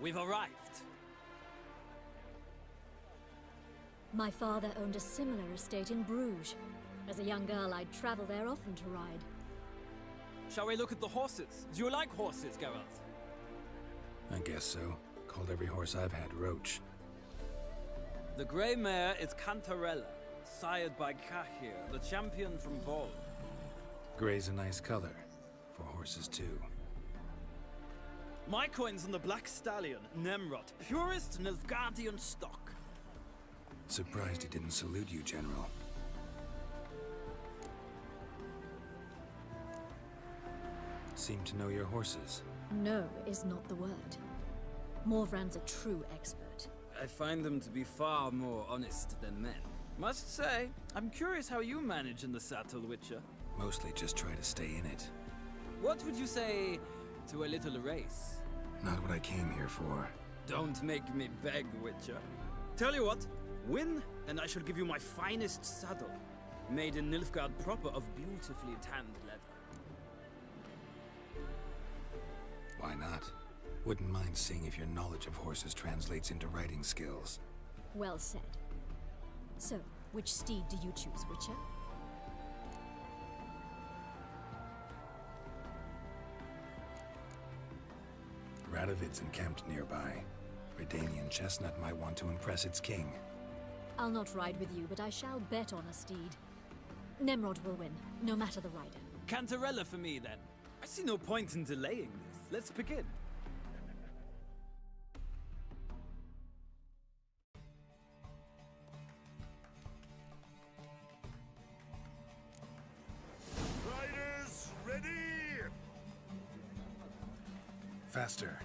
We've arrived. My father owned a similar estate in Bruges. As a young girl, I'd travel there often to ride. Shall we look at the horses? Do you like horses, Geralt? I guess so. Called every horse I've had Roach. The grey mare is Cantarella, sired by Cahir, the champion from Vol. Grey's a nice color. For horses, too. My coin's on the black stallion, Nemrod, purest Nilfgaardian stock. Surprised he didn't salute you, General. Seem to know your horses. No is not the word. Morvran's a true expert. I find them to be far more honest than men. Must say, I'm curious how you manage in the saddle, Witcher. Mostly just try to stay in it. What would you say to a little race? Not what I came here for. Don't make me beg, Witcher. Tell you what, win, and I shall give you my finest saddle. Made in Nilfgaard proper of beautifully tanned leather. Why not? Wouldn't mind seeing if your knowledge of horses translates into riding skills. Well said. So, which steed do you choose, Witcher? Radovid's encamped nearby. Redanian chestnut might want to impress its king. I'll not ride with you, but I shall bet on a steed. Nemrod will win, no matter the rider. Cantarella for me, then. I see no point in delaying this. Let's begin. Riders, ready! Faster.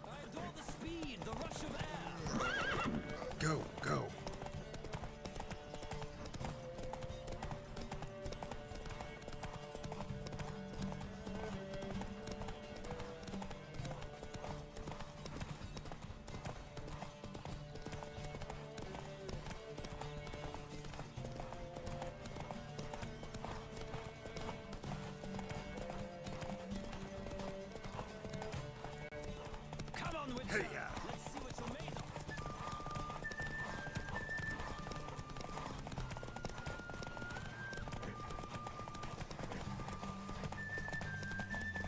I adore the speed, the rush of air. Go, go. Come on, Witcher. Hey-ya. Let's see what you're made of.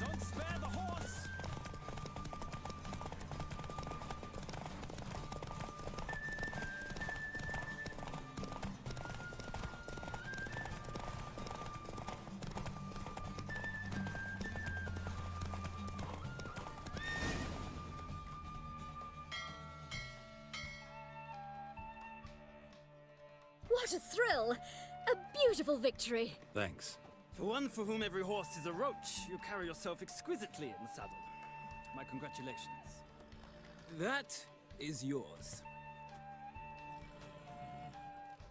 Don't spare the horse. What a thrill! A beautiful victory! Thanks. For one for whom every horse is a roach, you carry yourself exquisitely in the saddle. My congratulations. That is yours.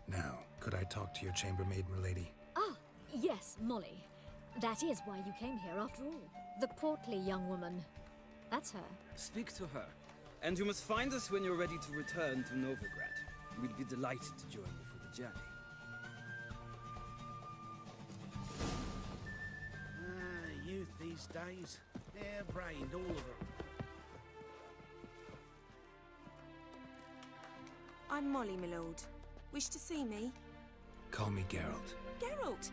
Now, could I talk to your chambermaid, milady? Ah, yes, Molly. That is why you came here after all. The portly young woman. That's her. Speak to her. And you must find us when you're ready to return to Novigrad. We'd be delighted to join you for the journey. Youth these days. Hair-brained, all of them. I'm Molly, my lord. Wish to see me? Call me Geralt. Geralt!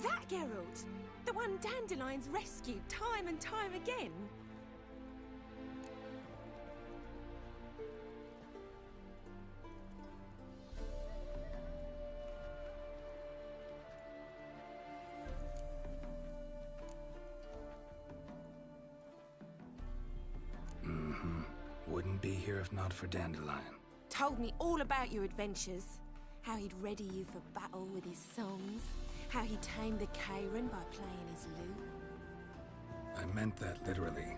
That Geralt! The one Dandelion's rescued time and time again! Wouldn't be here if not for Dandelion. Told me all about your adventures. How he'd ready you for battle with his songs. How he tamed the Kairan by playing his lute. I meant that literally.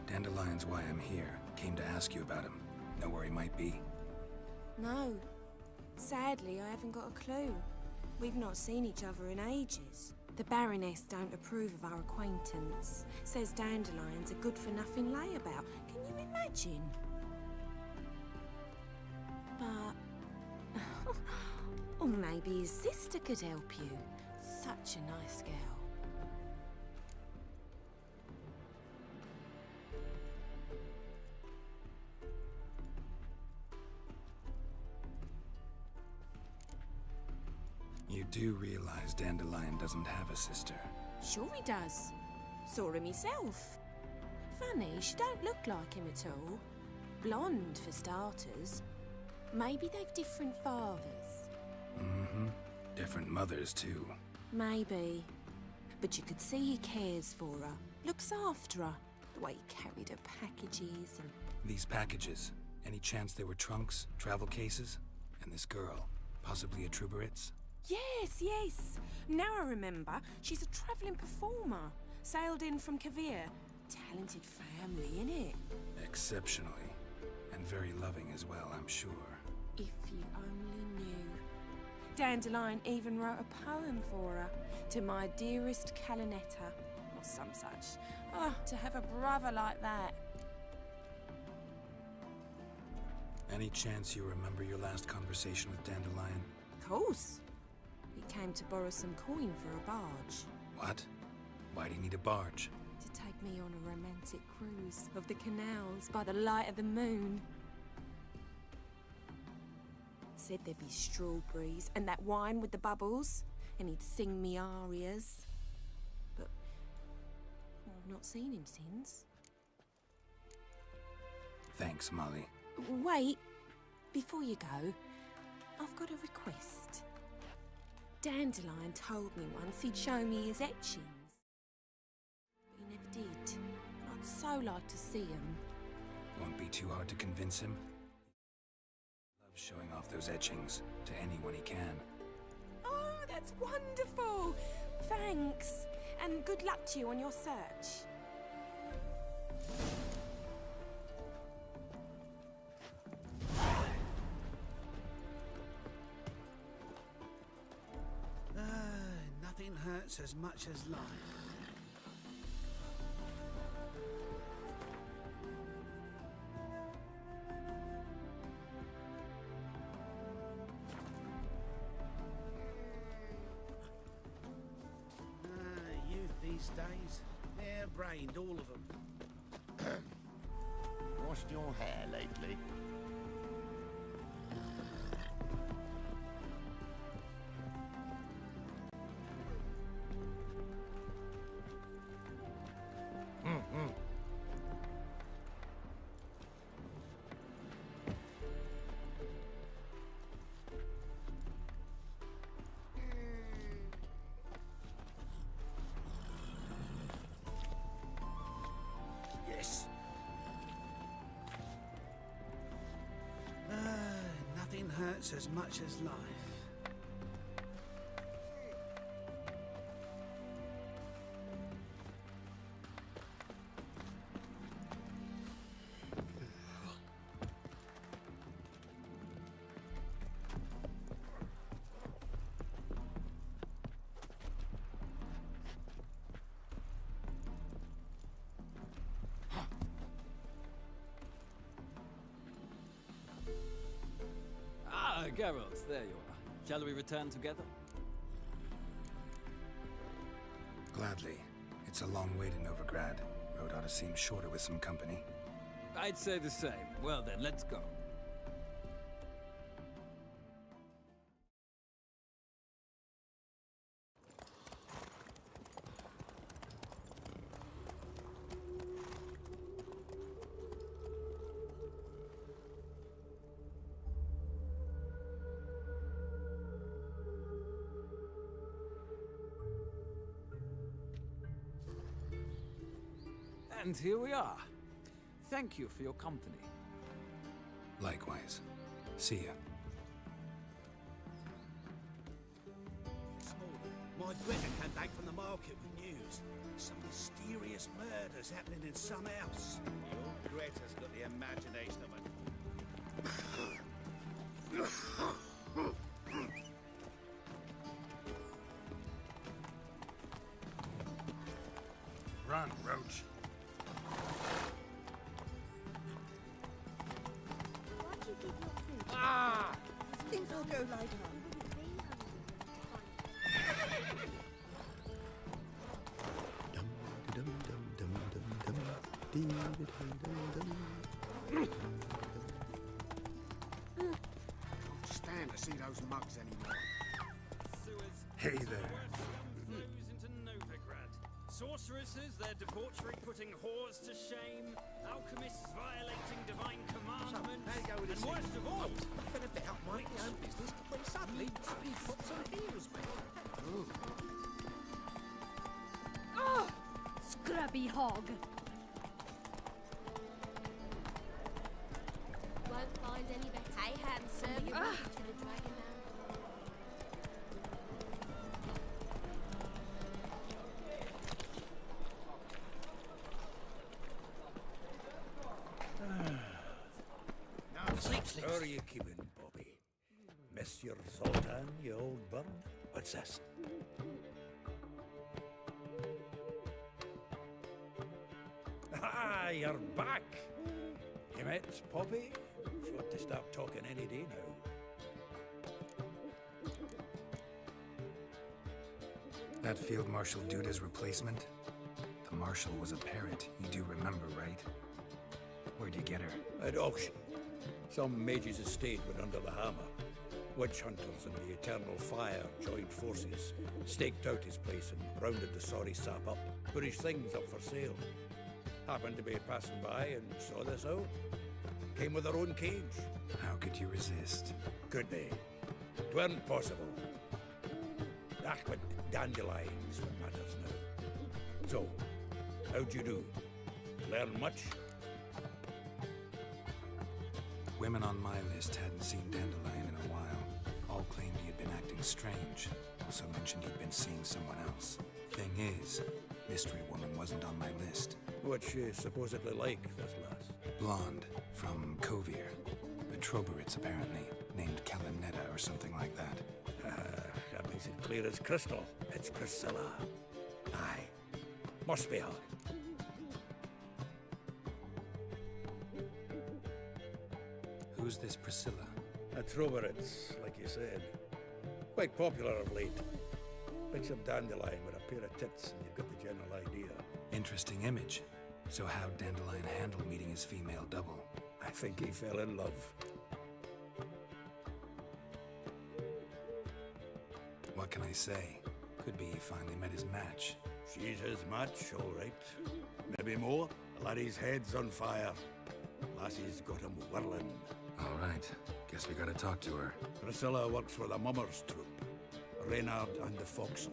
Dandelion's why I'm here. Came to ask you about him. Know where he might be? No. Sadly, I haven't got a clue. We've not seen each other in ages. The Baroness don't approve of our acquaintance. Says Dandelion's a good-for-nothing layabout. Can you imagine? But... or maybe his sister could help you. Such a nice girl. do realize Dandelion doesn't have a sister. Sure he does. Saw him himself. Funny, she don't look like him at all. Blonde, for starters. Maybe they've different fathers. Mm-hmm. Different mothers, too. Maybe. But you could see he cares for her. Looks after her. The way he carried her packages and... These packages, any chance they were trunks, travel cases? And this girl, possibly a Truberitz? Yes, yes. Now I remember. She's a travelling performer. Sailed in from Kavir. Talented family, innit? Exceptionally. And very loving as well, I'm sure. If you only knew. Dandelion even wrote a poem for her. To my dearest Calinetta. Or some such. Oh, to have a brother like that. Any chance you remember your last conversation with Dandelion? Of course. He came to borrow some coin for a barge. What? Why do you need a barge? To take me on a romantic cruise of the canals by the light of the moon. Said there'd be strawberries and that wine with the bubbles, and he'd sing me arias. But I've not seen him since. Thanks, Molly. Wait, before you go, I've got a request. Dandelion told me once he'd show me his etchings. But he never did. I'd so like to see him. Won't be too hard to convince him. Loves showing off those etchings to anyone he can. Oh, that's wonderful! Thanks, and good luck to you on your search. Nothing hurts as much as life. Youth these days, hair-brained, all of them. Washed your hair lately? Yes. Nothing hurts as much as life. Ah, Geralt, there you are. Shall we return together? Gladly. It's a long way to Novigrad. Road ought to seem shorter with some company. I'd say the same. Well then, let's go. And here we are. Thank you for your company. Likewise. See ya. This morning, my Greta came back from the market with news. Some mysterious murders happening in some house. Your Greta's got the imagination of Run, Roach. Ah! Things will go lighter. Can't stand to see those mugs anymore. Sewers. Hey there. Flows into Novigrad. Sorceresses, their debauchery putting whores to shame. Alchemists violating divine commandments. how you go with And this worst of all, Nothing about my own business when suddenly he pops on heels, mate. Scrubby hog. Won't find any better. Hey, handsome. You're ready to the dragon now. How are you keeping, Bobby? Monsieur Zoltan, you old bird? What's this? Ah, you're back! You met Poppy? She ought to start talking any day now. That Field Marshal Duda's replacement? The Marshal was a parrot, you do remember, right? Where'd you get her? At auction. Some mage's estate went under the hammer. Witch hunters and the Eternal Fire joined forces, staked out his place and rounded the sorry sap up, put his things up for sale. Happened to be passing by and saw this out. Came with their own cage. How could you resist? Could they? It weren't possible. Ah, but dandelions what matters now. So, how'd you do? Learn much? Women on my list hadn't seen Dandelion in a while. All claimed he had been acting strange. Also mentioned he'd been seeing someone else. Thing is, Mystery Woman wasn't on my list. What's she supposedly like, this lass? Blonde, from Kovir. The Troberits, apparently. Named Kalinetta or something like that. That makes it clear as crystal. It's Priscilla. Aye. Must be her. Who's this Priscilla? A Troberits, like you said. Quite popular of late. Pick some dandelion with a pair of tits and you've got the general idea. Interesting image. So how'd Dandelion handle meeting his female double? I think he fell in love. What can I say? Could be he finally met his match. She's his match, all right. Maybe more. The laddie's head's on fire. Lassie's got him whirling. All right. Guess we gotta talk to her. Priscilla works for the Mummers troupe. Reynard and the Foxen.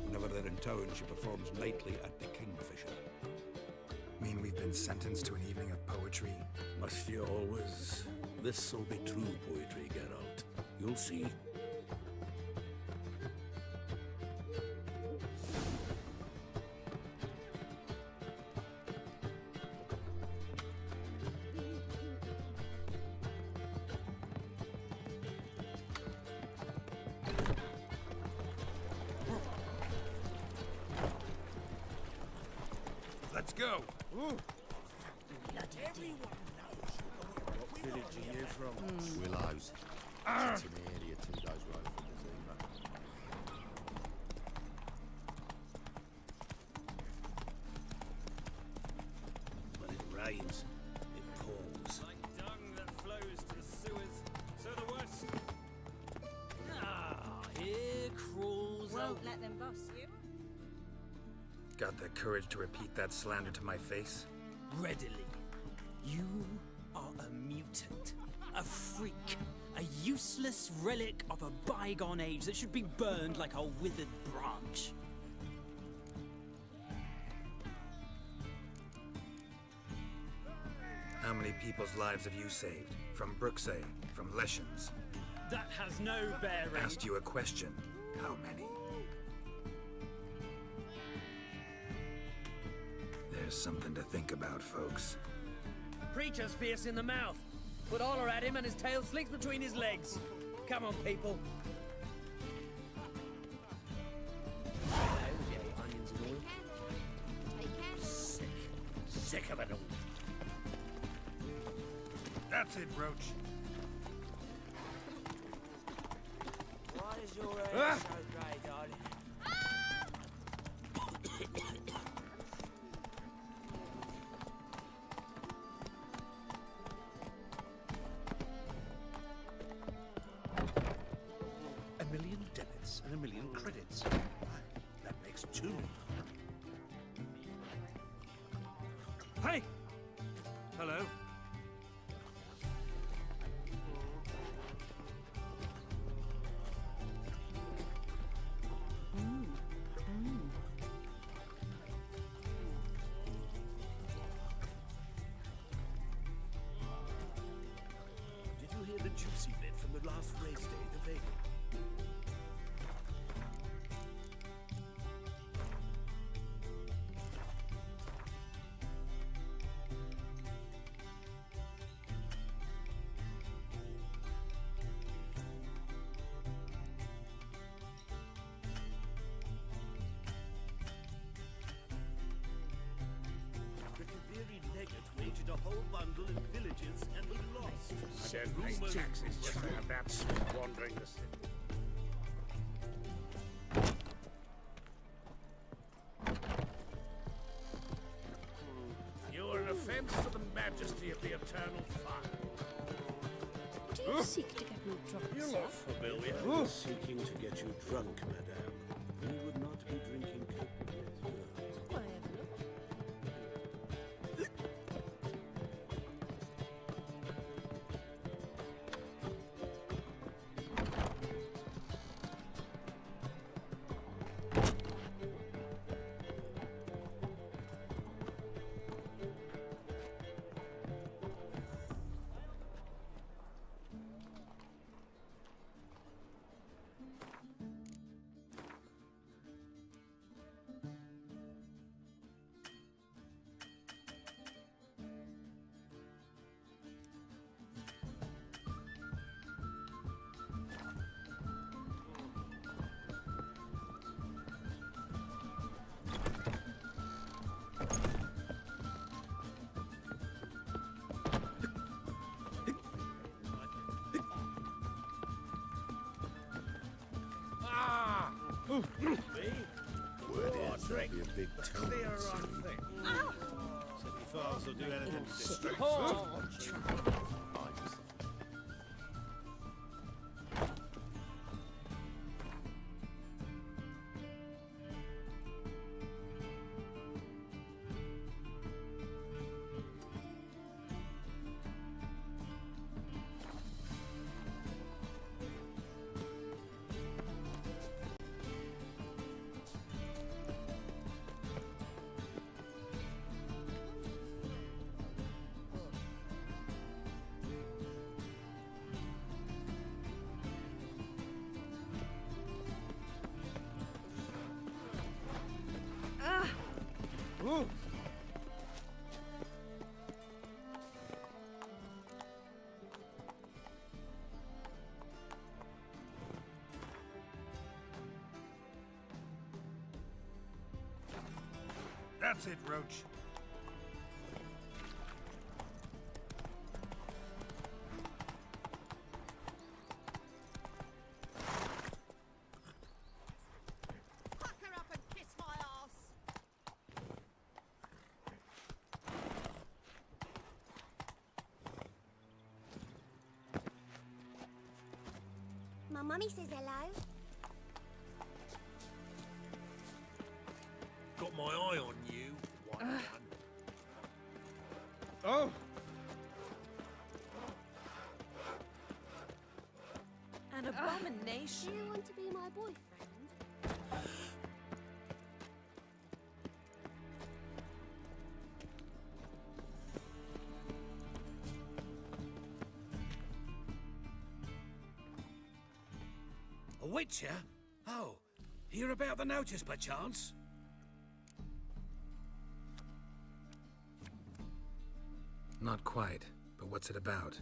Whenever they're in town, she performs nightly at the Kingfisher. Mean we've been sentenced to an evening of poetry? Must you always? This'll be true poetry, Geralt. You'll see. Let's go! Village are you from? Willows. It's an area 2 days road from the Zima. When it rains, it pours. like dung that flows to the sewers. So the worst. Ah, here crawls Won't a... let them boss you. Got the courage to repeat that slander to my face? Readily. You are a mutant. A freak. A useless relic of a bygone age that should be burned like a withered branch. How many people's lives have you saved? From Bruxay? From Leshens? That has no bearing. Asked you a question. How many? There's something to think about, folks. Preacher's fierce in the mouth. Put holler at him and his tail slinks between his legs. Come on, people. Onions and oil. Sick. Sick of it all. That's it, Roach. Why is your hair so grey, darling? A million debits in a million credits. That makes 2. Hey! Hello. Did you hear the juicy bit from the last race day at the Vega? Wagered a whole bundle in villages and was lost. Said pay taxes just to have that sweet wandering the city. You are an offense to the majesty of the eternal fire. Do you seek to get me drunk, You're sir? not familiar. Seeking to get you drunk, madame. You would not be drinking cocoa. Why, Evelyn? Drink. Be a big Clear on thing. City files will do anything to distract That's it, Roach. Pucker up and kiss my ass. My mummy says hello. Got my eye on you, one. Oh! An abomination. Do you want to be my boyfriend? A witcher? Oh, hear about the notice by chance? Not quite, but what's it about?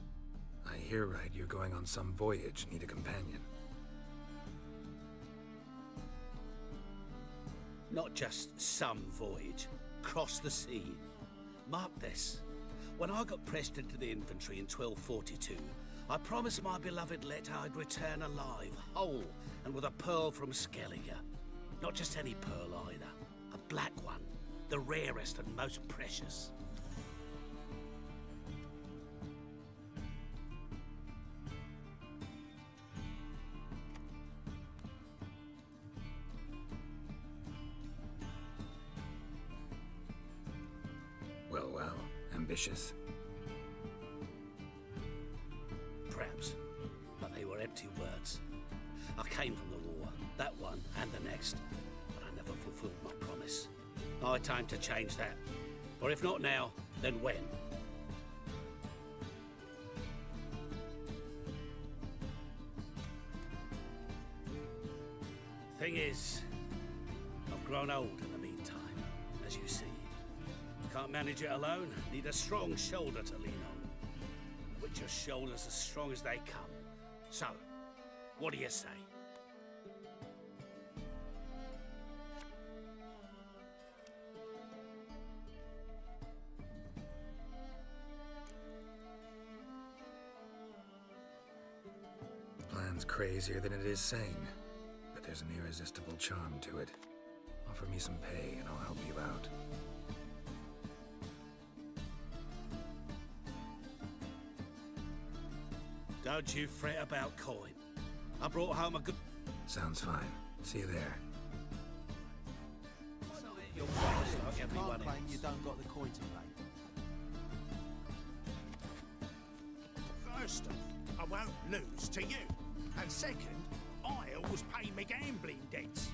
I hear right, you're going on some voyage, need a companion. Not just some voyage, cross the sea. Mark this. When I got pressed into the infantry in 1242, I promised my beloved Let I'd return alive, whole, and with a pearl from Skellige. Not just any pearl either, a black one, the rarest and most precious. ambitious. Perhaps. But they were empty words. I came from the war, that one and the next, but I never fulfilled my promise. High time to change that. Or if not now, then when? Thing is, I've grown old in the meantime, as you see. Can't manage it alone, need a strong shoulder to lean on. Which are shoulders as strong as they come. So, what do you say? Plan's crazier than it is sane, but there's an irresistible charm to it. Offer me some pay and I'll help you out. Don't you fret about coin. I brought home a good... Sounds fine. See you there. You're fast like You everyone can't claim else. you don't got the coin to pay. First off, I won't lose to you. And second, I always pay my gambling debts.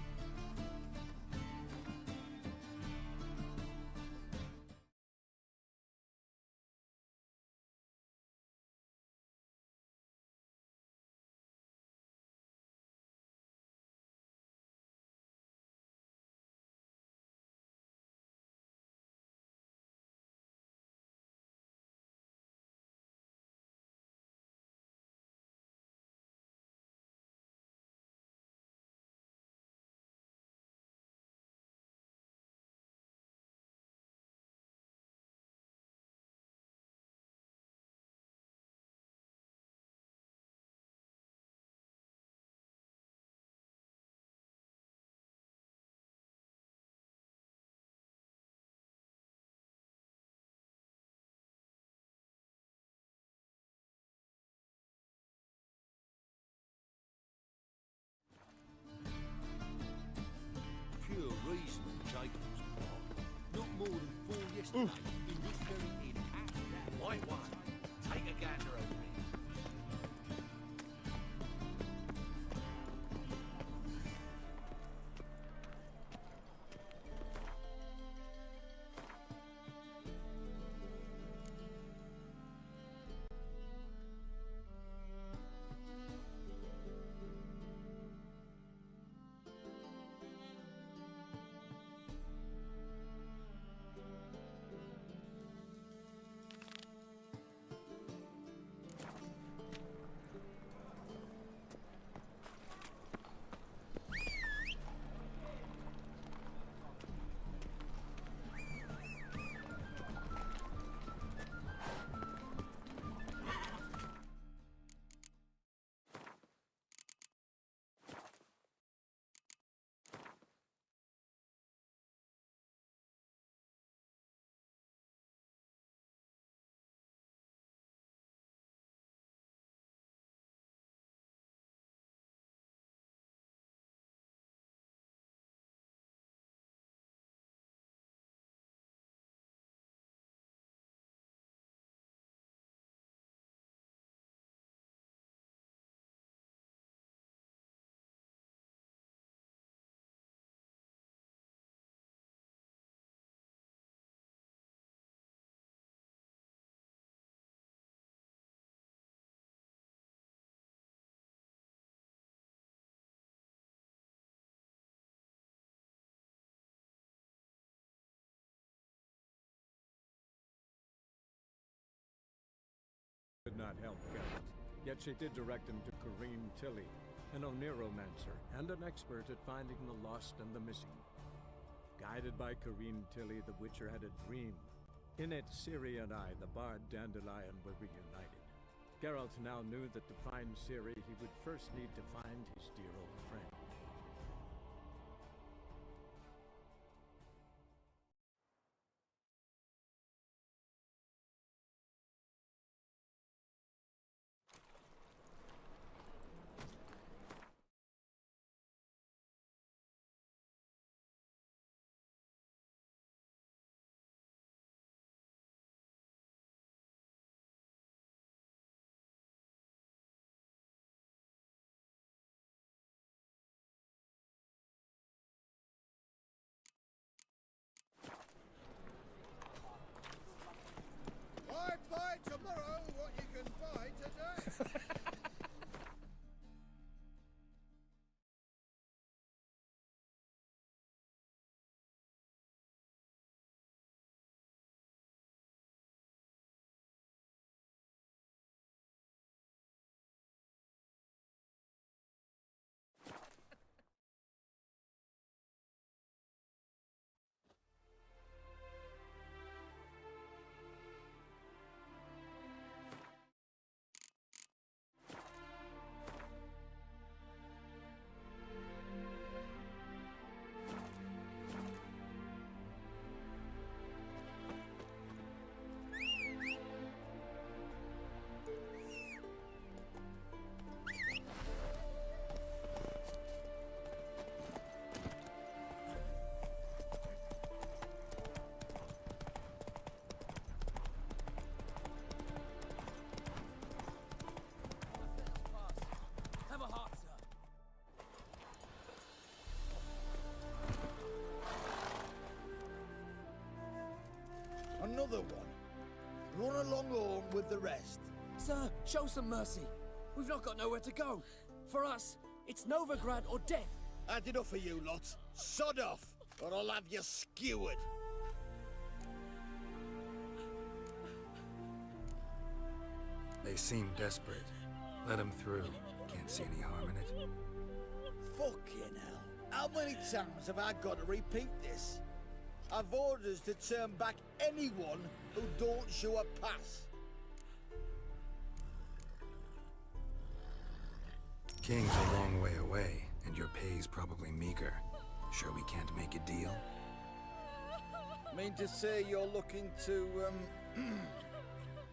Pure reason, Jacob's Park. Not more than 4 yesterday, in this very inn. White one. Take a gander over here. Could not help Geralt, yet she did direct him to Corrine Tilly, an oneiromancer and an expert at finding the lost and the missing. Guided by Corrine Tilly, the Witcher had a dream. In it, Ciri and I, the bard Dandelion, were reunited. Geralt now knew that to find Ciri, he would first need to find his dear old friend. with the rest. Sir, show some mercy. We've not got nowhere to go. For us, it's Novigrad or death. Had enough of you lot. Sod off, or I'll have you skewered. They seem desperate. Let them through. Can't see any harm in it. Fucking hell. How many times have I got to repeat this? I've orders to turn back anyone who don't show a pass. King's a long way away, and your pay's probably meager. Sure we can't make a deal? Mean to say you're looking to,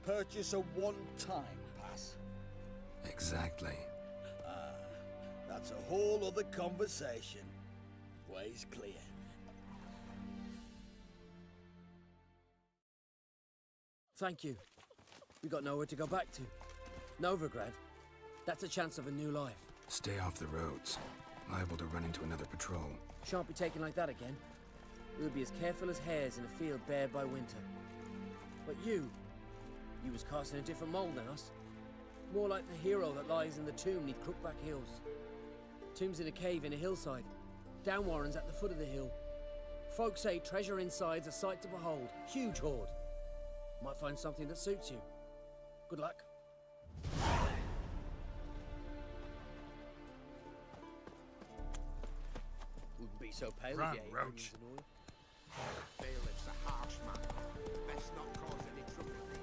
purchase a one-time pass? Exactly. That's a whole other conversation. Way's clear. Thank you. We got nowhere to go back to. Novigrad. That's a chance of a new life. Stay off the roads. Liable to run into another patrol. Shan't be taken like that again. We'll be as careful as hares in a field bared by winter. But you was cast in a different mould than us. More like the hero that lies in the tomb neath Crookback Hills. Tomb's in a cave in a hillside. Down Warren's at the foot of the hill. Folk say treasure inside's a sight to behold. Huge hoard. Might find something that suits you. Good luck. Wouldn't be so pale Run, if you ate Roach. onions and oil. Bailiff's a harsh man. Best not cause any trouble here.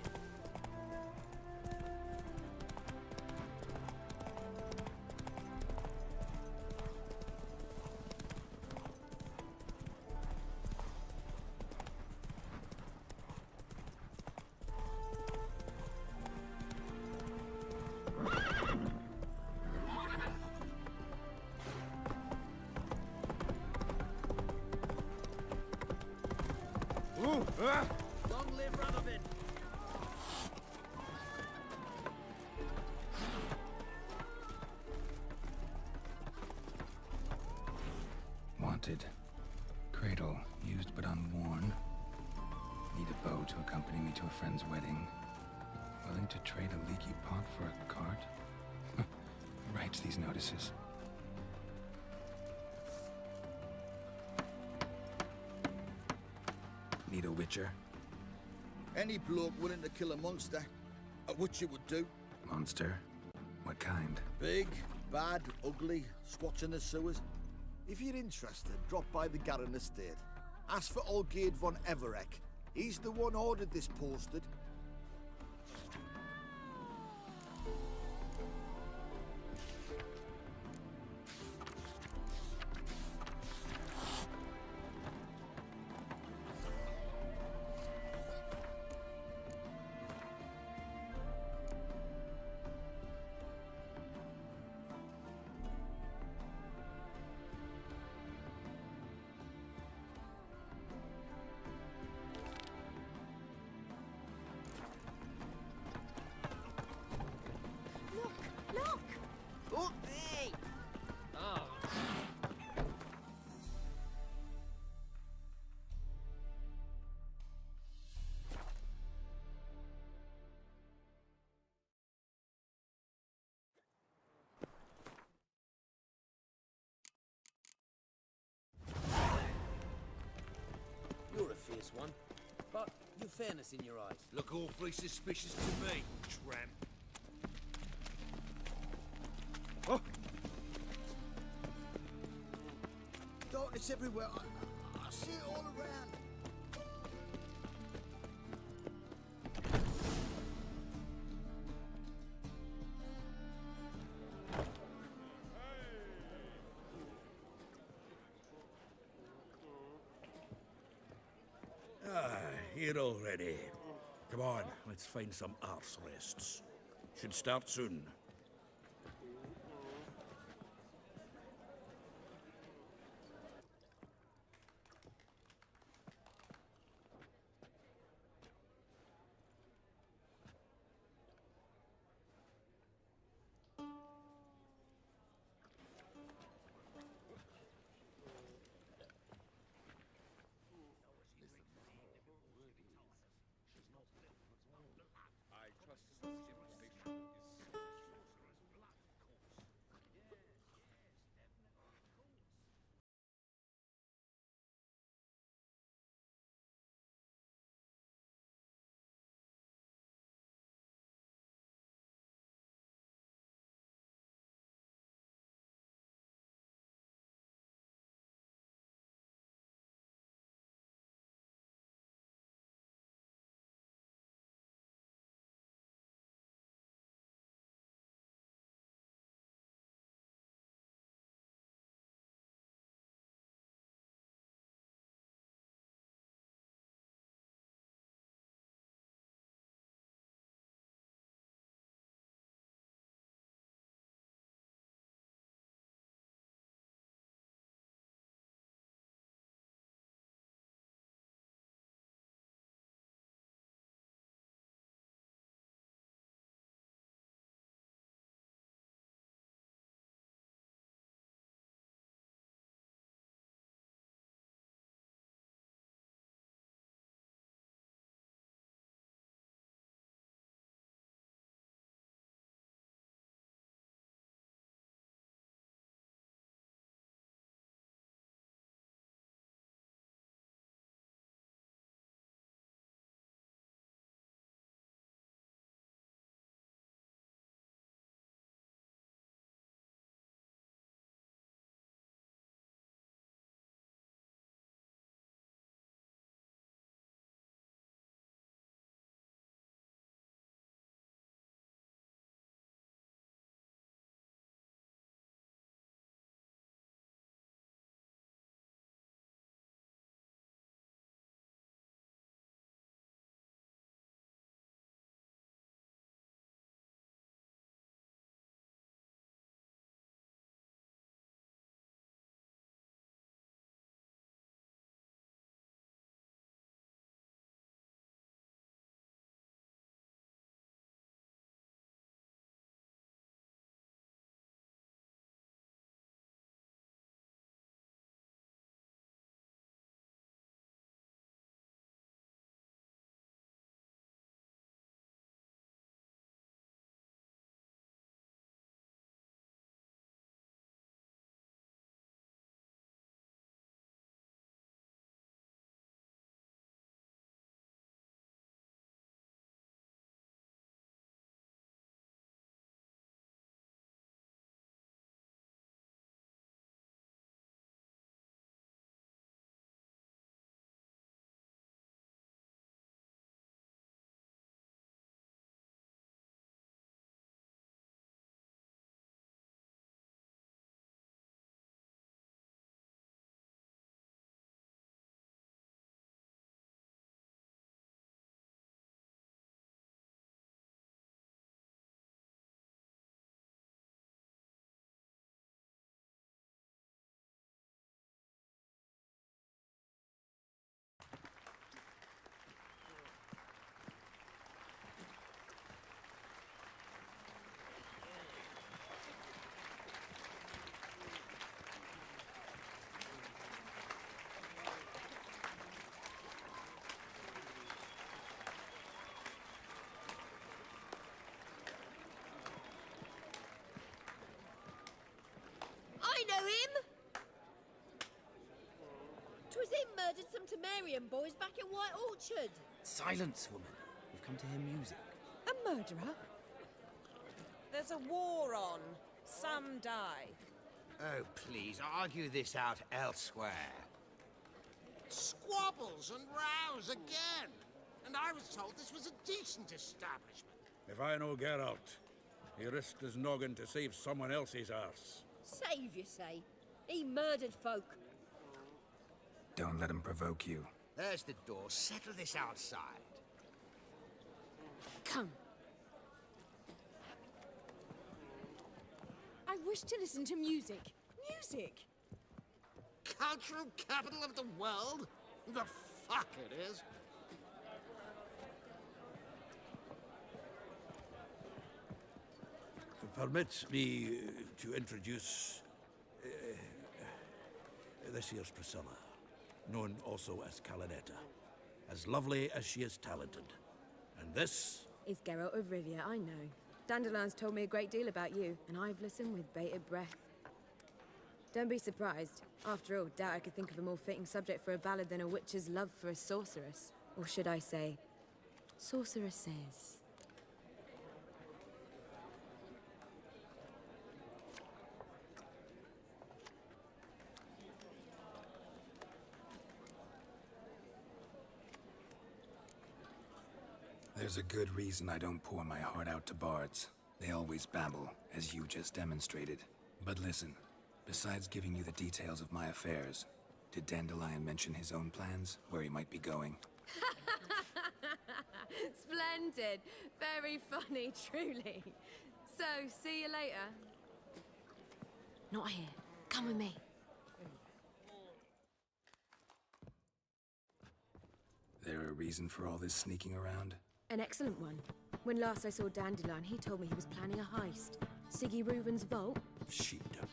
Long live Radovid! Wanted. Cradle, used but unworn. Need a bow to accompany me to a friend's wedding. Willing to trade a leaky pot for a cart? Writes these notices. Need a witcher? Any bloke willing to kill a monster, which you would do. Monster? What kind? Big, bad, ugly, squats in the sewers. If you're interested, drop by the Garren estate. Ask for Olgierd von Everek. He's the one ordered this posted. Look! Look me! Ah. You're a fierce one, but you've fairness in your eyes. Look awfully suspicious to me, tramp. Oh. Darkness everywhere. I see it all around. Here already. Come on, let's find some arse rests. Should start soon. some Temerian boys back in White Orchard. Silence, woman. We've come to hear music. A murderer? There's a war on. Some die. Oh, please, argue this out elsewhere. Squabbles and rows again. And I was told this was a decent establishment. If I know Geralt, he risked his noggin to save someone else's arse. Save, you say? He murdered folk. Don't let him provoke you. There's the door. Settle this outside. Come. I wish to listen to music. Music! Cultural capital of the world? The fuck it is. Permit me to introduce this here's Priscilla, known also as Calinetta, as lovely as she is talented. And this is Geralt of Rivia, I know. Dandelion's told me a great deal about you, and I've listened with bated breath. Don't be surprised. After all, doubt I could think of a more fitting subject for a ballad than a witch's love for a sorceress. Or should I say, sorceresses. There's a good reason I don't pour my heart out to bards. They always babble, as you just demonstrated. But listen, besides giving you the details of my affairs, did Dandelion mention his own plans, where he might be going? Splendid. Very funny, truly. So, see you later. Not here. Come with me. There a reason for all this sneaking around? An excellent one. When last I saw Dandelion, he told me he was planning a heist. Siggy Reuven's vault. sheeped up.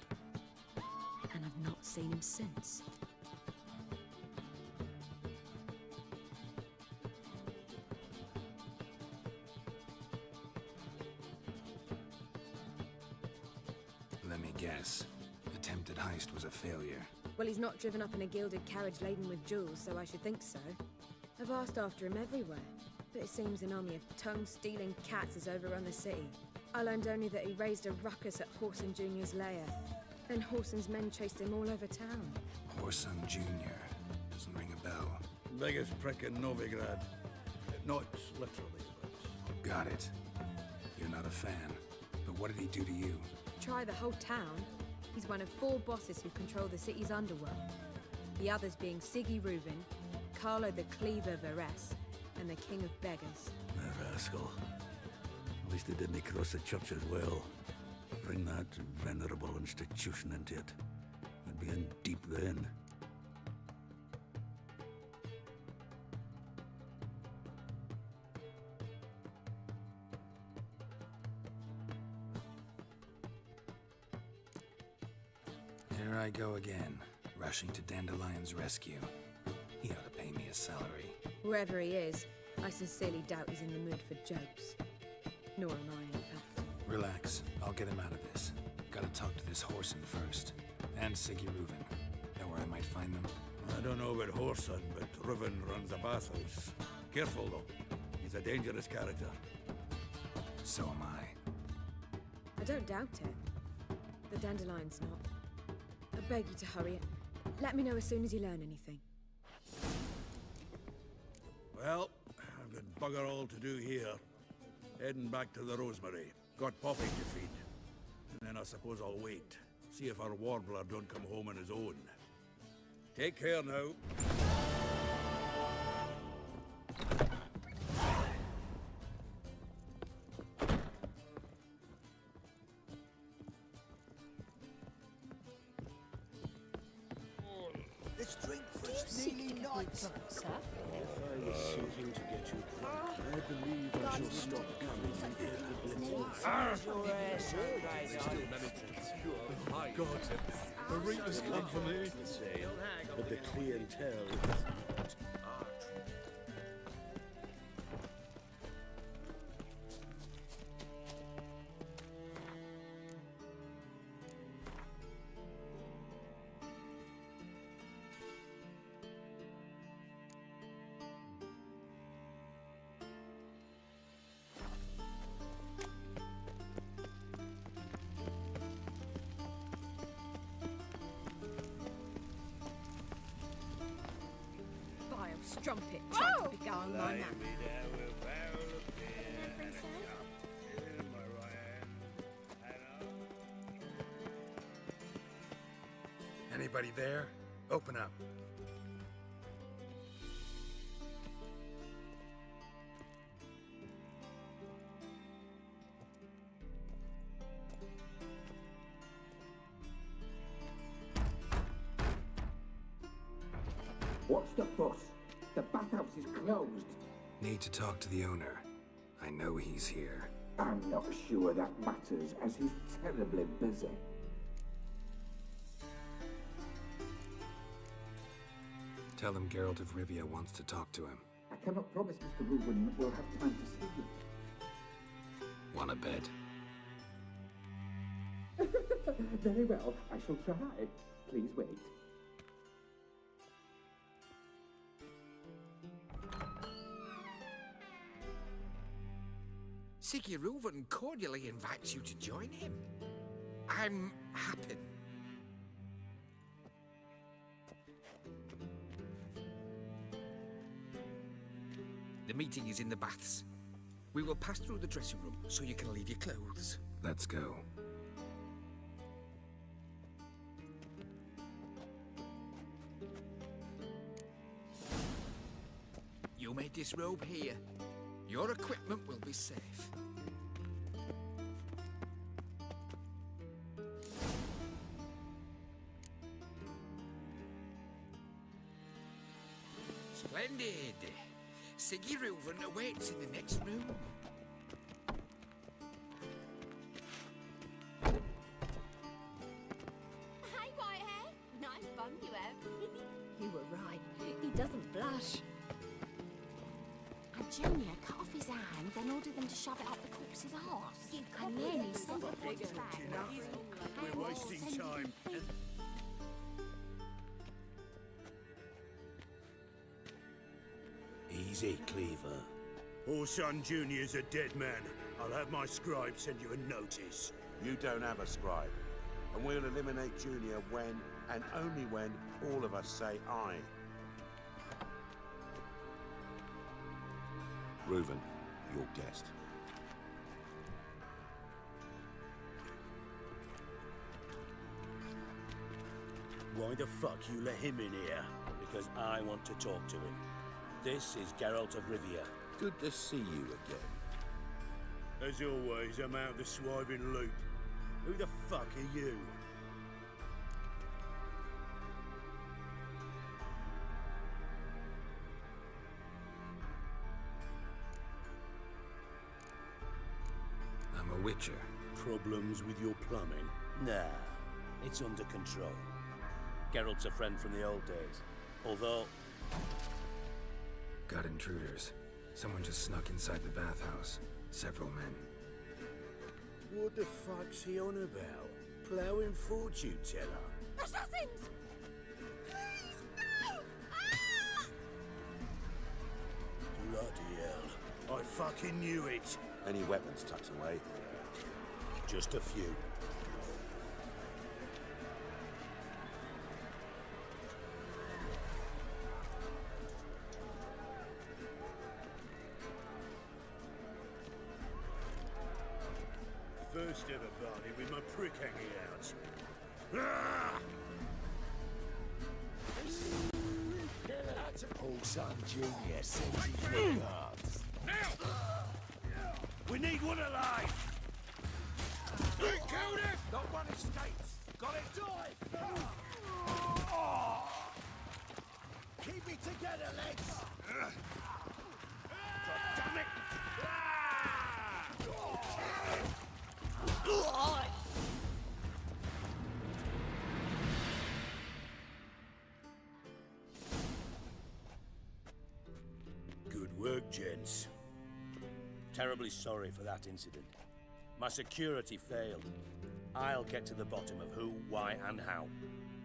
And I've not seen him since. Let me guess. Attempted heist was a failure. Well, he's not driven up in a gilded carriage laden with jewels, so I should think so. I've asked after him everywhere, but it seems an army of tongue-stealing cats has overrun the city. I learned only that he raised a ruckus at Whoreson Jr.'s lair. Then Whoreson's men chased him all over town. Whoreson Jr. Doesn't ring a bell. Biggest prick in Novigrad. Not literally, but... Got it. You're not a fan. But what did he do to you? Try the whole town. He's one of 4 bosses who control the city's underworld. The others being Siggy Reuven, Carlo the Cleaver Varese, and the King of Beggars. A rascal. At least they didn't cross the church as well. Bring that venerable institution into it. We'd be in deep then. Here I go again, rushing to Dandelion's rescue. He ought to pay me a salary. Whoever he is, I sincerely doubt he's in the mood for jokes. Nor am I, in fact. Relax. I'll get him out of this. Gotta talk to this Whoreson first. And Siggy Reuven. Know where I might find them? I don't know about Whoreson, but Reuven runs a bathhouse. Careful, though. He's a dangerous character. So am I. I don't doubt it. The Dandelion's not. I beg you to hurry. Let me know as soon as you learn anything. Well, I've got bugger all to do here. Heading back to the Rosemary. Got Poppy to feed. And then I suppose I'll wait. See if our warbler don't come home on his own. Take care now. This drink Do you fruit's seek nearly to get me nice. drunk, sir? If I was seeking to get you drunk, I believe I shall stop coming here. God, the ring has come for me. But the clientele strumpet trying to beguile my man. Anybody there? Open up. What's the fuss? The bathhouse is closed. Need to talk to the owner. I know he's here. I'm not sure that matters, as he's terribly busy. Tell him Geralt of Rivia wants to talk to him. I cannot promise Mr. Reuben will have time to see you. Want a bet? Very well, I shall try. Please wait. Siggy Reuben cordially invites you to join him. I'm happy. The meeting is in the baths. We will pass through the dressing room so you can leave your clothes. Let's go. You may disrobe here. Your equipment will be safe. Splendid. Siggy Reuben awaits in the next room. Hey, Whitehair. Nice bum you have. You were right. He doesn't blush. And Junior cut off his hand, then ordered them to shove it up the corpse's arse. And then he sent it back. We're wasting time. Easy, Cleaver. Orson Jr.'s a dead man. I'll have my scribe send you a notice. You don't have a scribe. And we'll eliminate Junior when, and only when, all of us say aye. Reuben, your guest. Why the fuck you let him in here? Because I want to talk to him. This is Geralt of Rivia. Good to see you again. As always, I'm out the swiving loop. Who the fuck are you? I'm a witcher. Problems with your plumbing? Nah, it's under control. Geralt's a friend from the old days. Although... Got intruders. Someone just snuck inside the bathhouse. Several men. What the fuck's he on about? Ploughing fortune teller? Assassins! Please, no! Ah! Bloody hell. I fucking knew it. Any weapons tucked away? Just a few. First ever party with my prick hanging out. Ah! Orson Jr. sends his regards. Now! We need one alive! We killed him! Not one escapes. Got it? Dive! Keep it together, lads! God damn it! Good work, gents. Terribly sorry for that incident. My security failed. I'll get to the bottom of who, why, and how.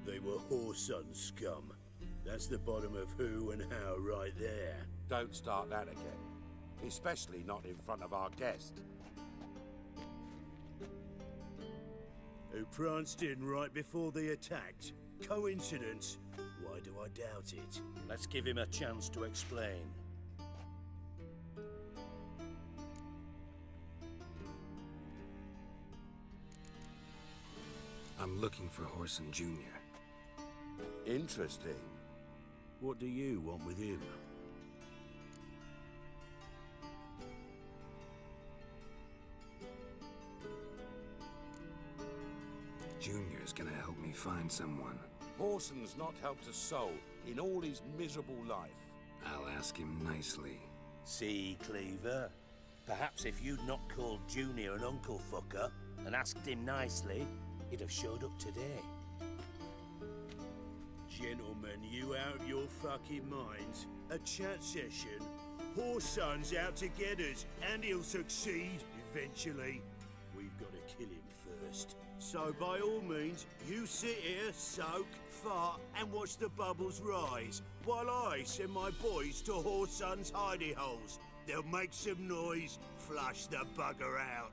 They were Orson scum. That's the bottom of who and how right there. Don't start that again. Especially not in front of our guest. Who pranced in right before they attacked. Coincidence? Why, do I doubt it? Let's give him a chance to explain. I'm looking for Horson Jr. Interesting. What do you want with him? Junior's gonna help me find someone. Horson's not helped a soul in all his miserable life. I'll ask him nicely. See, Cleaver? Perhaps if you'd not called Junior an uncle fucker and asked him nicely, he'd have showed up today. Gentlemen, you out of your fucking minds? A chat session? Horson's out to get us, and he'll succeed eventually. We've got to kill him first. So by all means, you sit here, soak, fart, and watch the bubbles rise, while I send my boys to Horson's hidey holes. They'll make some noise, flush the bugger out.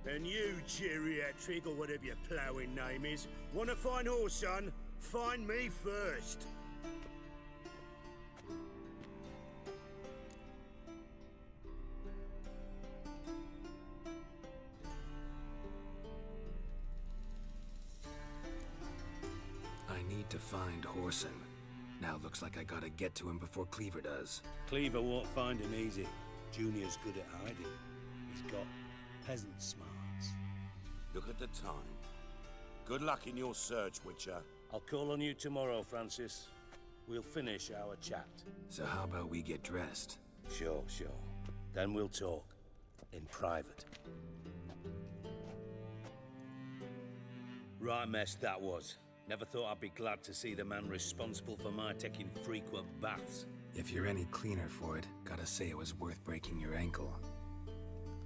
And you, geriatric, or whatever your ploughing name is, want to find Horson? Find me first. I need to find Horson. Now looks like I gotta get to him before Cleaver does. Cleaver won't find him easy. Junior's good at hiding. He's got peasant smarts. Look at the time. Good luck in your search, Witcher. I'll call on you tomorrow, Francis. We'll finish our chat. So how about we get dressed? Sure. Then we'll talk. In private. Right mess that was. Never thought I'd be glad to see the man responsible for my taking frequent baths. If you're any cleaner for it, gotta say it was worth breaking your ankle.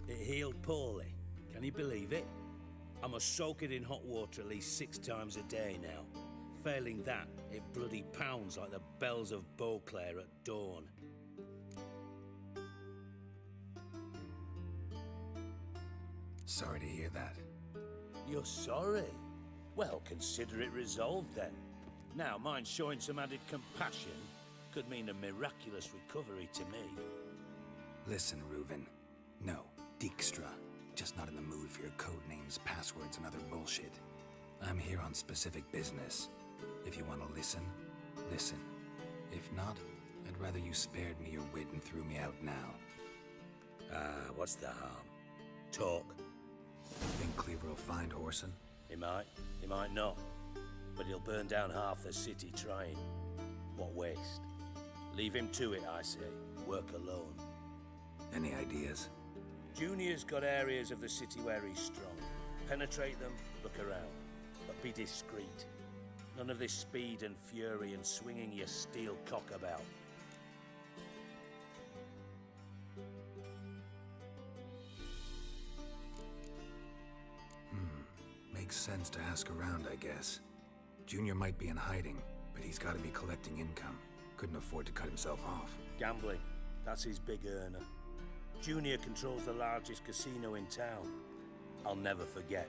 It healed poorly. Can you believe it? I must soak it in hot water at least 6 times a day now. Failing that, it bloody pounds like the bells of Beauclair at dawn. Sorry to hear that. You're sorry? Well, consider it resolved then. Now, mind showing some added compassion could mean a miraculous recovery to me. Listen, Reuven. No, Dijkstra. Just not in the mood for your code names, passwords, and other bullshit. I'm here on specific business. If you want to listen, listen. If not, I'd rather you spared me your wit and threw me out now. What's the harm? Talk. Think Cleaver will find Horson? He might not. But he'll burn down half the city trying. What waste. Leave him to it, I say. Work alone. Any ideas? Junior's got areas of the city where he's strong. Penetrate them, look around. But be discreet. None of this speed and fury and swinging your steel cock about. Makes sense to ask around, I guess. Junior might be in hiding, but he's gotta be collecting income. Couldn't afford to cut himself off. Gambling. That's his big earner. Junior controls the largest casino in town. I'll never forget.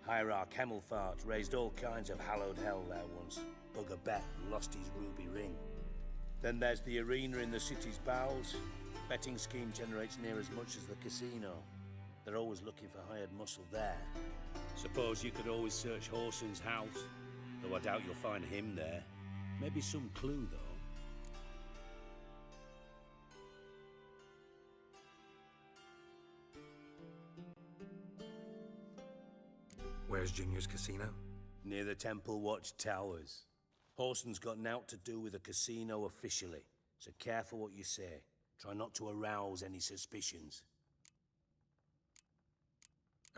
Hierarch Hemmelfart raised all kinds of hallowed hell there once. Bugger bet and lost his ruby ring. Then there's the arena in the city's bowels. Betting scheme generates near as much as the casino. They're always looking for hired muscle there. Suppose you could always search Horson's house, though I doubt you'll find him there. Maybe some clue, though. Where's Junior's casino? Near the Temple Watch Towers. Horson's got naught to do with the casino officially, so careful what you say. Try not to arouse any suspicions.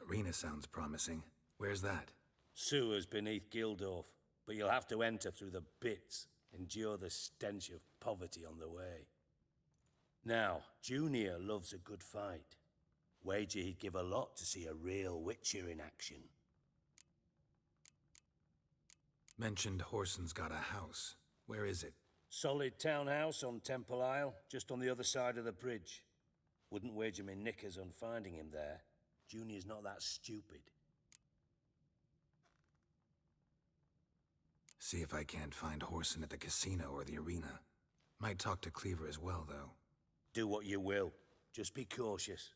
Arena sounds promising. Where's that? Sewers beneath Gildorf, but you'll have to enter through the bits, endure the stench of poverty on the way. Now, Junior loves a good fight. Wager he'd give a lot to see a real Witcher in action. Mentioned Horson's got a house. Where is it? Solid townhouse on Temple Isle, just on the other side of the bridge. Wouldn't wager me knickers on finding him there. Junior's not that stupid. See if I can't find Horson at the casino or the arena. Might talk to Cleaver as well, though. Do what you will. Just be cautious.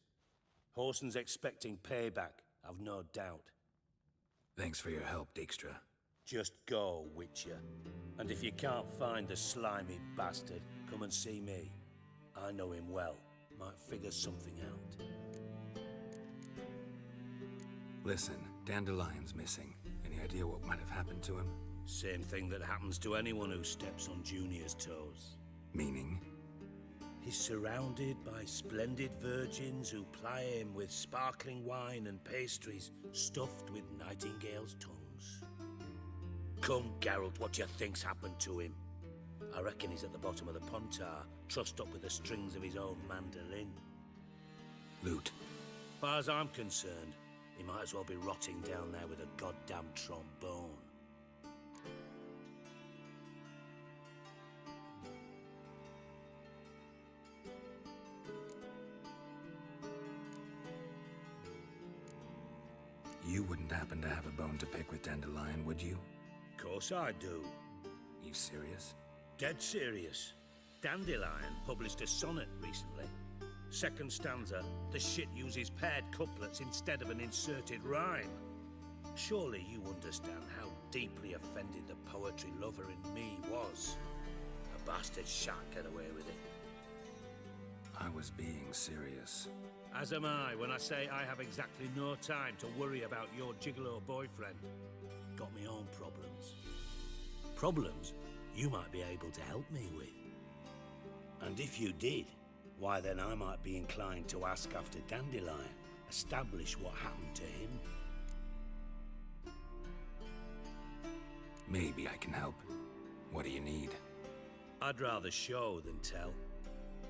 Horson's expecting payback, I've no doubt. Thanks for your help, Dijkstra. Just go, Witcher. And if you can't find the slimy bastard, come and see me. I know him well. Might figure something out. Listen, Dandelion's missing. Any idea what might have happened to him? Same thing that happens to anyone who steps on Junior's toes. Meaning? He's surrounded by splendid virgins who ply him with sparkling wine and pastries stuffed with nightingales' tongues. Come, Geralt, what do you think's happened to him? I reckon he's at the bottom of the Pontar, trussed up with the strings of his own mandolin. Loot. Far as I'm concerned, he might as well be rotting down there with a goddamn trombone. You wouldn't happen to have a bone to pick with Dandelion, would you? Of course I do. You serious? Dead serious. Dandelion published a sonnet recently. Second stanza, the shit uses paired couplets instead of an inserted rhyme. Surely you understand how deeply offended the poetry lover in me was. A bastard shan't get away with it. I was being serious. As am I when I say I have exactly no time to worry about your gigolo boyfriend. Got me own problems. Problems you might be able to help me with. And if you did, why then I might be inclined to ask after Dandelion, establish what happened to him. Maybe I can help. What do you need? I'd rather show than tell.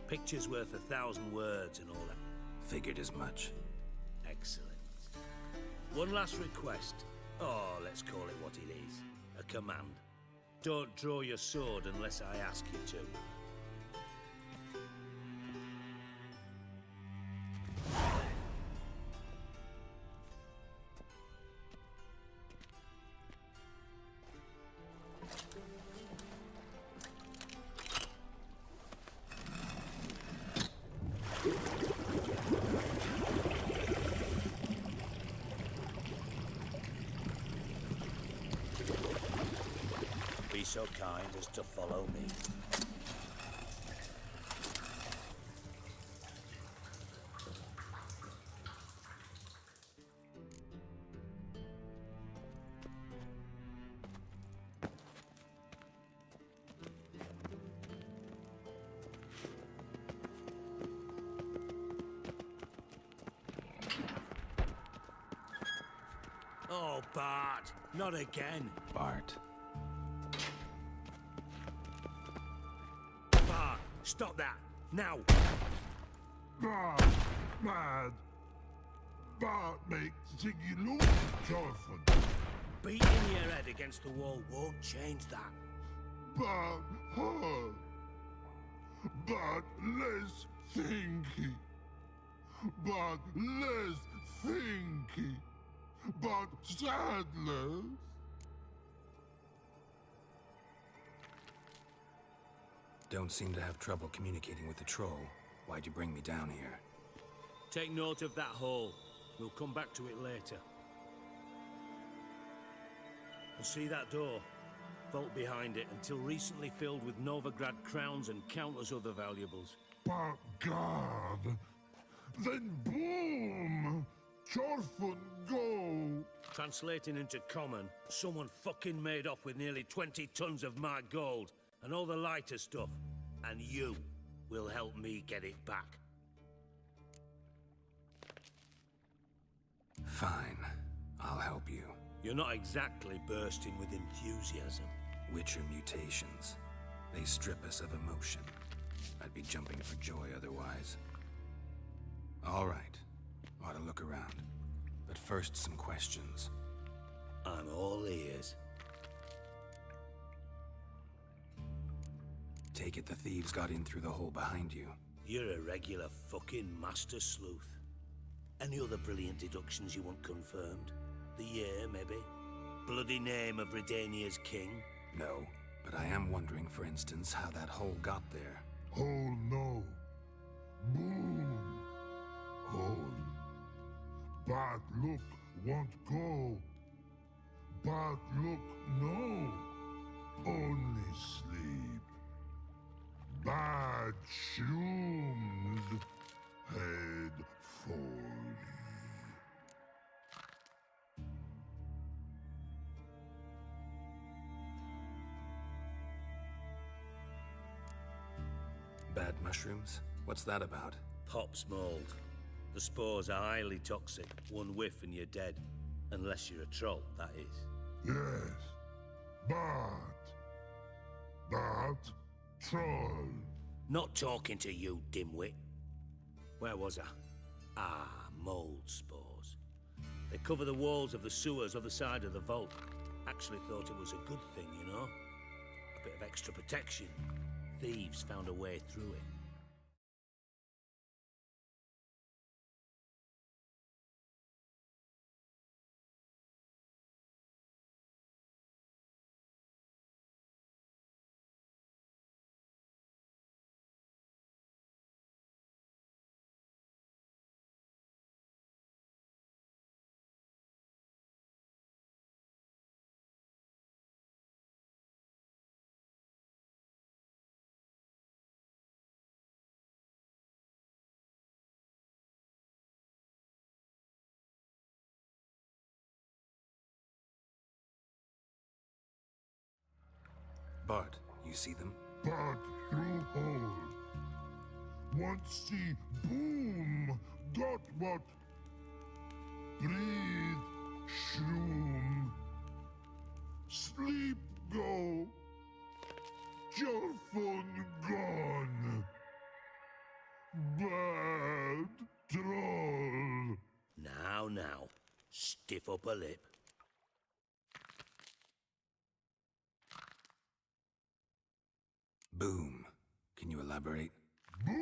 Picture's worth 1,000 words and all that. Figured as much. Excellent. One last request. Oh, let's call it what it is. A command. Don't draw your sword unless I ask you to. Be so kind as to follow me. Oh, Bart, not again. Bart. Bart, stop that, now. Bart, mad. Bart makes Ziggy look joyful. Beating your head against the wall won't change that. Bart hurt. Bart less thinky. Bart less thinky. But sadness. Don't seem to have trouble communicating with the troll. Why'd you bring me down here? Take note of that hole. We'll come back to it later. And see that door? Vault behind it, until recently filled with Novigrad crowns and countless other valuables. But God, then boom! Chorfun go! Translating into common, someone fucking made off with nearly 20 tons of my gold and all the lighter stuff. And you will help me get it back. Fine. I'll help you. You're not exactly bursting with enthusiasm. Witcher mutations. They strip us of emotion. I'd be jumping for joy otherwise. All right. Ought to look around. But first, some questions. I'm all ears. Take it the thieves got in through the hole behind you. You're a regular fucking master sleuth. Any other brilliant deductions you want confirmed? The year, maybe? Bloody name of Redania's king? No, but I am wondering, for instance, how that hole got there. Hole no. Boom. Hole. Bad look won't go. Bad look no. Only sleep. Bad shrooms. Head falls. Bad mushrooms? What's that about? Pop's mold. The spores are highly toxic. One whiff and you're dead. Unless you're a troll, that is. Yes. Bad troll. Not talking to you, dimwit. Where was I? Ah, mold spores. They cover the walls of the sewers other side of the vault. Actually thought it was a good thing, you know? A bit of extra protection. Thieves found a way through it. Bart, you see them? Bad through hole. Once see boom. Got what? Breathe. Shroom. Sleep go. Your phone gone. Bad troll. Now. Stiff up a lip. Boom. Can you elaborate? Boom.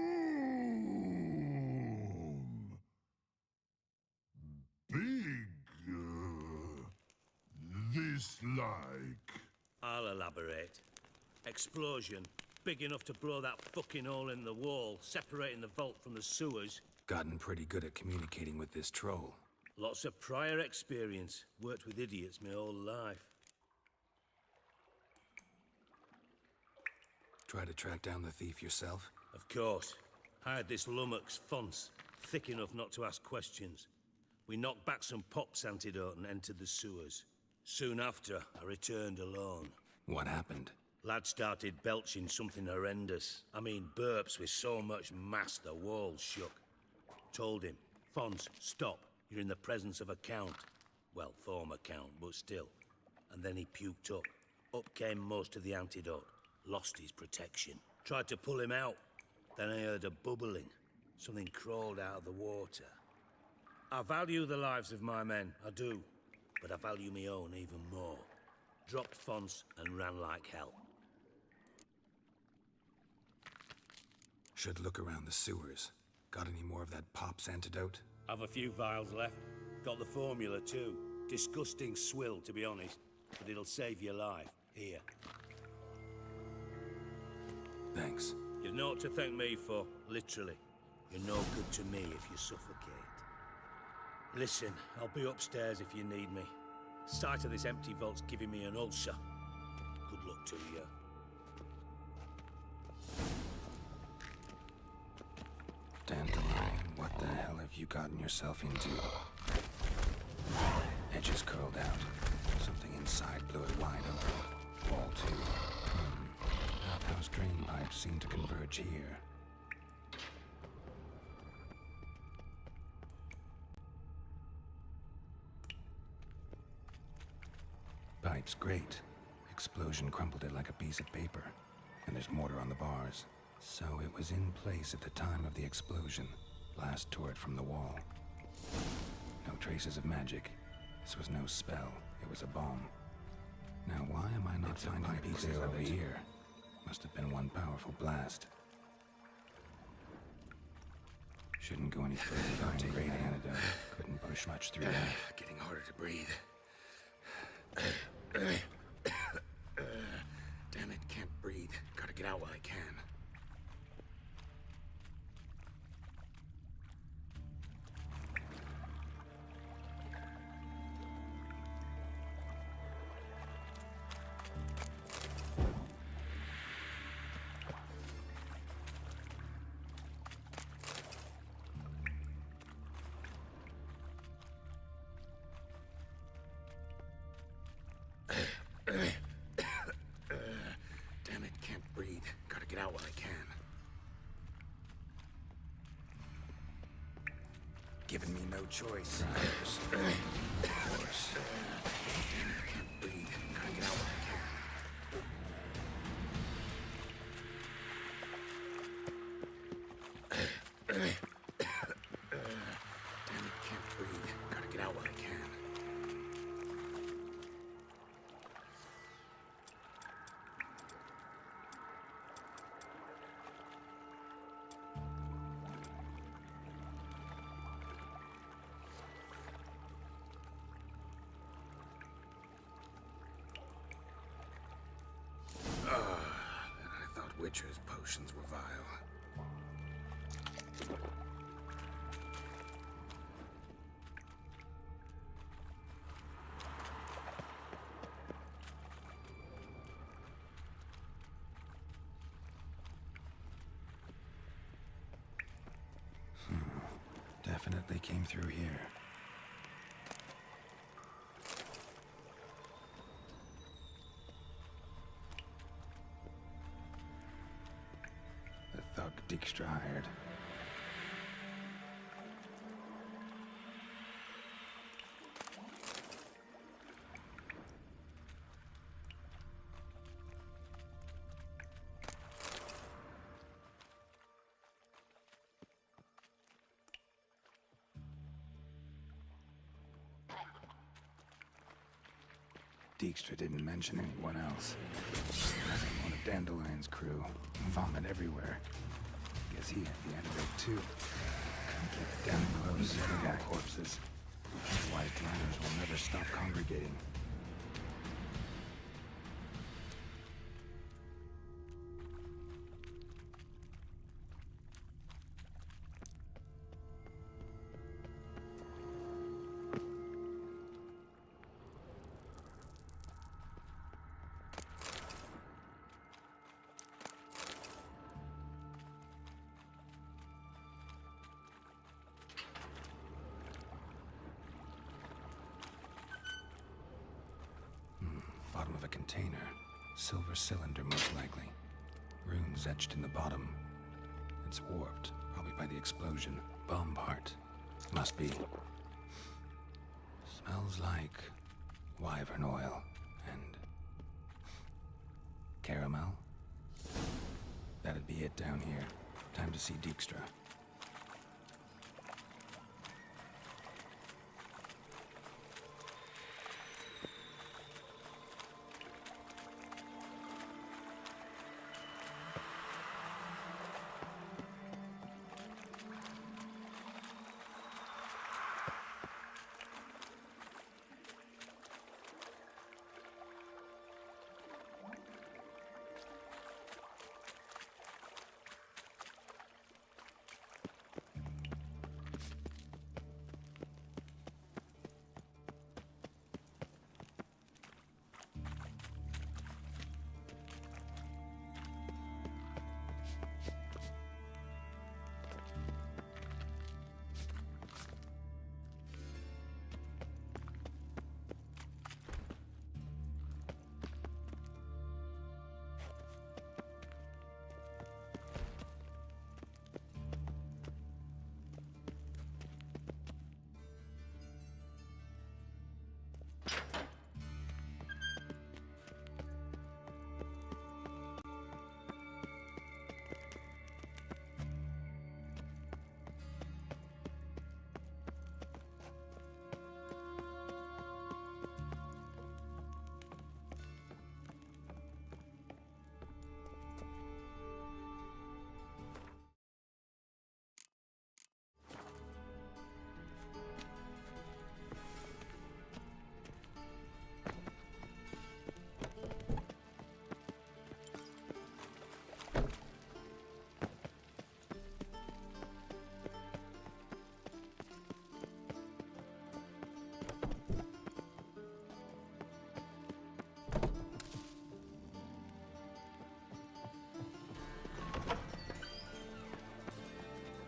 Big. This like. I'll elaborate. Explosion. Big enough to blow that fucking hole in the wall, separating the vault from the sewers. Gotten pretty good at communicating with this troll. Lots of prior experience. Worked with idiots my whole life. Try to track down the thief yourself? Of course. Hired this lummox, Fonce, thick enough not to ask questions. We knocked back some Pop's antidote and entered the sewers. Soon after, I returned alone. What happened? Lad started belching something horrendous. I mean, burps with so much mass the walls shook. Told him, Fonce, stop. You're in the presence of a count. Well, former count, but still. And then he puked up. Up came most of the antidote. Lost his protection. Tried to pull him out. Then I heard a bubbling. Something crawled out of the water. I value the lives of my men, I do. But I value my own even more. Dropped Fonce and ran like hell. Should look around the sewers. Got any more of that Pop's antidote? Have a few vials left. Got the formula too. Disgusting swill, to be honest. But it'll save your life. Here. Thanks. You've naught to thank me for, literally. You're no good to me if you suffocate. Listen, I'll be upstairs if you need me. Sight of this empty vault's giving me an ulcer. Good luck to you. Dandelion, what the hell have you gotten yourself into? Edges curled out. Something inside blew it wide open. Wall too. Outhouse drain pipes seem to converge here. Pipe's great. Explosion crumpled it like a piece of paper. And there's mortar on the bars. So it was in place at the time of the explosion. Blast tore it from the wall. No traces of magic. This was no spell. It was a bomb. Now why am I not finding pieces over here? Must have been one powerful blast. Shouldn't go any further without taking an antidote. Couldn't push much through that. Getting harder to breathe. choice. Of course. Can't breathe. Gotta get out when I can. Damn it, can't breathe. Gotta get out when I can. I thought Witcher's potions were vile. Definitely came through here. The thug Dijkstra hired. Dijkstra didn't mention anyone else. Doesn't want a Dandelion's crew. Vomit everywhere. Guess he had the end of it too. Couldn't keep it down close. They got corpses. White liners will never stop congregating. Bottom of a container. Silver cylinder, most likely. Runes etched in the bottom. It's warped, probably by the explosion. Bomb part. Must be. Smells like wyvern oil and caramel. That'd be it down here. Time to see Dijkstra.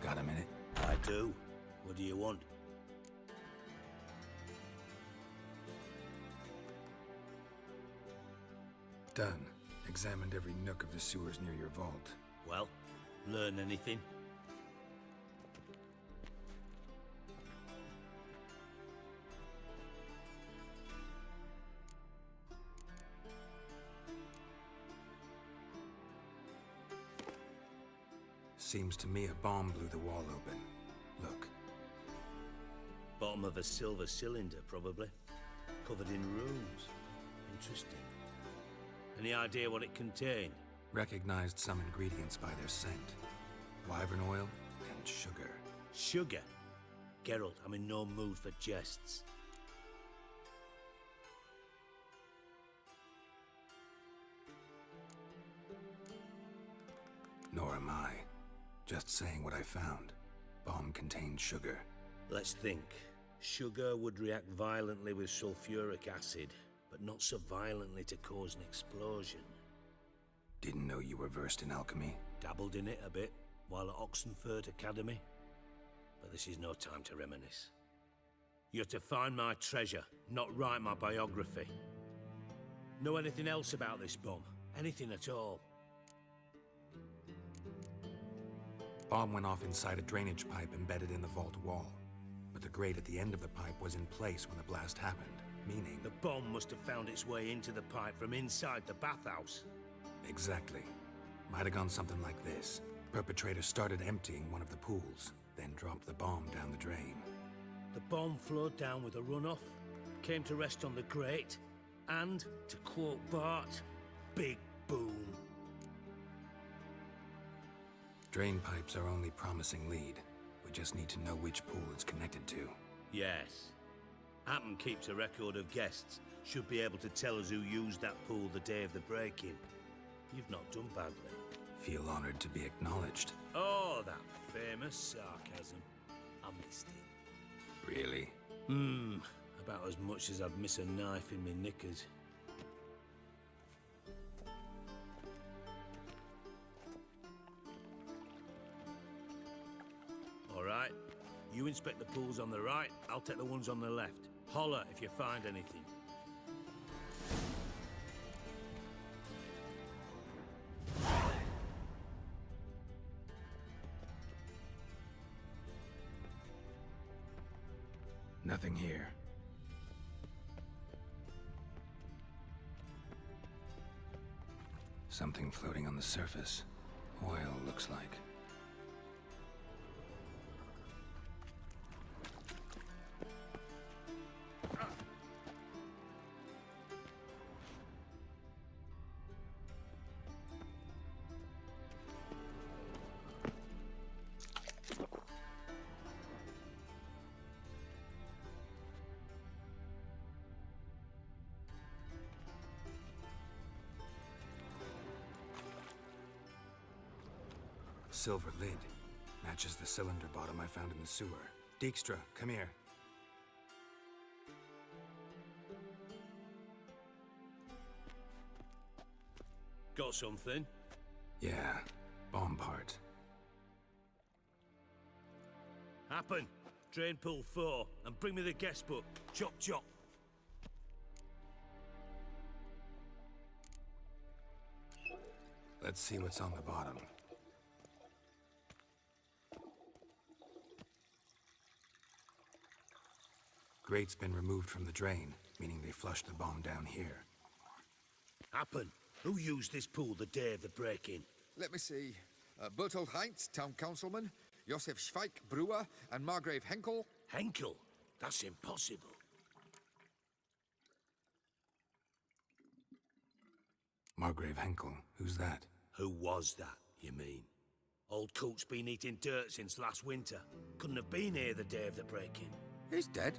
Got a minute? I do. What do you want? Done. Examined every nook of the sewers near your vault. Well, learn anything? Seems to me a bomb blew the wall open. Look. Bottom of a silver cylinder, probably. Covered in runes. Interesting. Any idea what it contained? Recognized some ingredients by their scent. Wyvern oil and sugar. Sugar? Geralt, I'm in no mood for jests. Nor am I. Just saying what I found. Bomb contained sugar. Let's think. Sugar would react violently with sulfuric acid, but not so violently to cause an explosion. Didn't know you were versed in alchemy. Dabbled in it a bit, while at Oxenford Academy. But this is no time to reminisce. You're to find my treasure, not write my biography. Know anything else about this bomb? Anything at all? Bomb went off inside a drainage pipe embedded in the vault wall. But the grate at the end of the pipe was in place when the blast happened, meaning... The bomb must have found its way into the pipe from inside the bathhouse. Exactly. Might have gone something like this. Perpetrator started emptying one of the pools, then dropped the bomb down the drain. The bomb flowed down with a runoff, came to rest on the grate, and, to quote Bart, big boom. Drain pipes are only promising lead. We just need to know which pool it's connected to. Yes. Hammond keeps a record of guests. Should be able to tell us who used that pool the day of the break-in. You've not done badly. Feel honored to be acknowledged. Oh, that famous sarcasm. I missed it. Really? About as much as I'd miss a knife in me knickers. All right. You inspect the pools on the right, I'll take the ones on the left. Holler if you find anything. Nothing here. Something floating on the surface. Oil, looks like. Silver lid. Matches the cylinder bottom I found in the sewer. Dijkstra, come here. Got something? Yeah, bomb part. Happen. Drain pool 4, and bring me the guest book. Chop chop. Let's see what's on the bottom. Grate's been removed from the drain, meaning they flushed the bomb down here. Happen. Who used this pool the day of the break-in? Let me see. Bertold Heinz, town councilman, Josef Schweik, brewer, and Margrave Henkel. Henkel? That's impossible. Margrave Henkel, who's that? Who was that, you mean? Old Coot's been eating dirt since last winter. Couldn't have been here the day of the break-in. He's dead?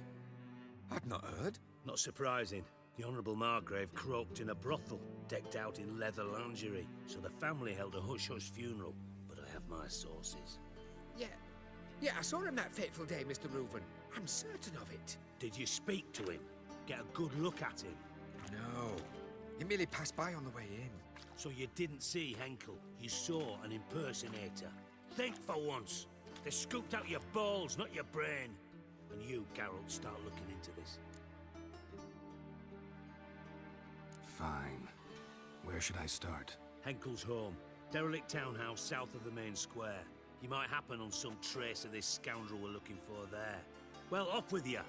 I'd not heard. Not surprising. The Honourable Margrave croaked in a brothel, decked out in leather lingerie, so the family held a hush-hush funeral. But I have my sources. Yeah, I saw him that fateful day, Mr. Reuven. I'm certain of it. Did you speak to him? Get a good look at him? No. He merely passed by on the way in. So you didn't see Henkel. You saw an impersonator. Think for once. They scooped out your balls, not your brain. And you, Geralt, start looking into this. Fine. Where should I start? Henkel's home. Derelict townhouse south of the main square. You might happen on some trace of this scoundrel we're looking for there. Well, off with you!